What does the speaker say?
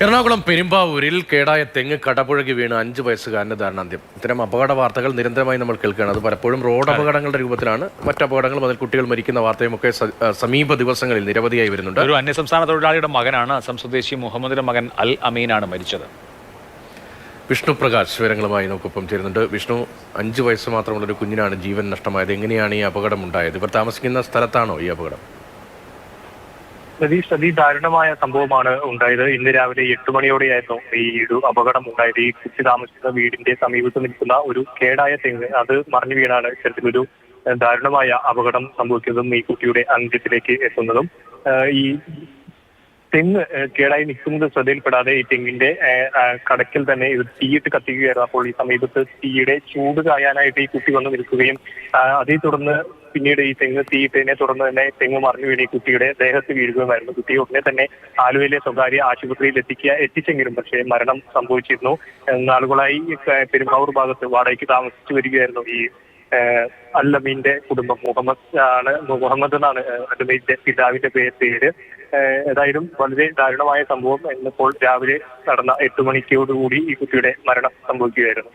എറണാകുളം പെരുമ്പാവൂരിൽ കേടായ തെങ്ങ് കടപുഴകി വീണ് 5 വയസ്സുകാരന് ദാരുണാന്ത്യം. ഇത്തരം അപകട വാർത്തകൾ നിരന്തരമായി നമ്മൾ കേൾക്കുകയാണ്. അത് പലപ്പോഴും റോഡ് അപകടങ്ങളുടെ രൂപത്തിലാണ്. മറ്റ് അപകടങ്ങളും അതിൽ കുട്ടികൾ മരിക്കുന്ന വാർത്തയുമൊക്കെ സമീപ ദിവസങ്ങളിൽ നിരവധിയായി വരുന്നുണ്ട്. ഒരു അന്യസംസ്ഥാന തൊഴിലാളിയുടെ മകനാണ് അസം സ്വദേശി മുഹമ്മദിന്റെ മകൻ അൽ അമീനാണ് മരിച്ചത്. വിഷ്ണു പ്രകാശ് വിവരങ്ങളുമായി നമുക്കൊപ്പം ചേരുന്നുണ്ട്. വിഷ്ണു, 5 വയസ്സ് മാത്രമുള്ളൊരു കുഞ്ഞിനാണ് ജീവൻ നഷ്ടമായത്. എങ്ങനെയാണ് ഈ അപകടം ഉണ്ടായത്? ഇവർ താമസിക്കുന്ന സ്ഥലത്താണോ ഈ അപകടം? ദാരുണമായ സംഭവമാണ് ഉണ്ടായത്. ഇന്ന് രാവിലെ 8 മണിയോടെയായിരുന്നു ഈ ഒരു അപകടം ഉണ്ടായത്. ഈ കുട്ടി താമസിക്കുന്ന വീടിന്റെ സമീപത്ത് നിൽക്കുന്ന ഒരു കേടായ തെങ്ങ് അത് മറിഞ്ഞു വീണാണ് ഇത്തരത്തിലൊരു ദാരുണമായ അപകടം സംഭവിക്കുന്നതും ഈ കുട്ടിയുടെ അന്ത്യത്തിലേക്ക് എത്തുന്നതും. ഈ തെങ്ങ് കേടായി നിൽക്കുന്നത് ശ്രദ്ധയിൽപ്പെടാതെ ഈ തെങ്ങിന്റെ കടക്കിൽ തന്നെ ഇത് തീയിട്ട് കത്തിക്കുകയായിരുന്നു. അപ്പോൾ ഈ സമീപത്ത് തീയുടെ ചൂട് കായാനായിട്ട് ഈ കുട്ടി വന്ന് നിൽക്കുകയും അതേ തുടർന്ന് പിന്നീട് ഈ തെങ്ങ് തീയിട്ടതിനെ തുടർന്ന് തന്നെ തെങ്ങ് മറിഞ്ഞു വീണ് ഈ കുട്ടിയുടെ ദേഹത്ത് വീഴുകയുമായിരുന്നു. കുട്ടിയെ ഉടനെ തന്നെ ആലുവയിലെ സ്വകാര്യ ആശുപത്രിയിൽ എത്തിച്ചെങ്കിലും പക്ഷേ മരണം സംഭവിച്ചിരുന്നു. നാളുകളായി പെരുമ്പാവൂർ ഭാഗത്ത് വാടകയ്ക്ക് താമസിച്ചു വരികയായിരുന്നു ഈ അല്ലമീന്റെ കുടുംബം. മുഹമ്മദ് എന്നാണ് അല്ലമീന്റെ പിതാവിന്റെ പേര്. ഏതായാലും വളരെ ദാരുണമായ സംഭവം. ഇന്നിപ്പോൾ രാവിലെ നടന്ന 8 മണിക്കോടുകൂടി ഈ കുട്ടിയുടെ മരണം സംഭവിക്കുകയായിരുന്നു.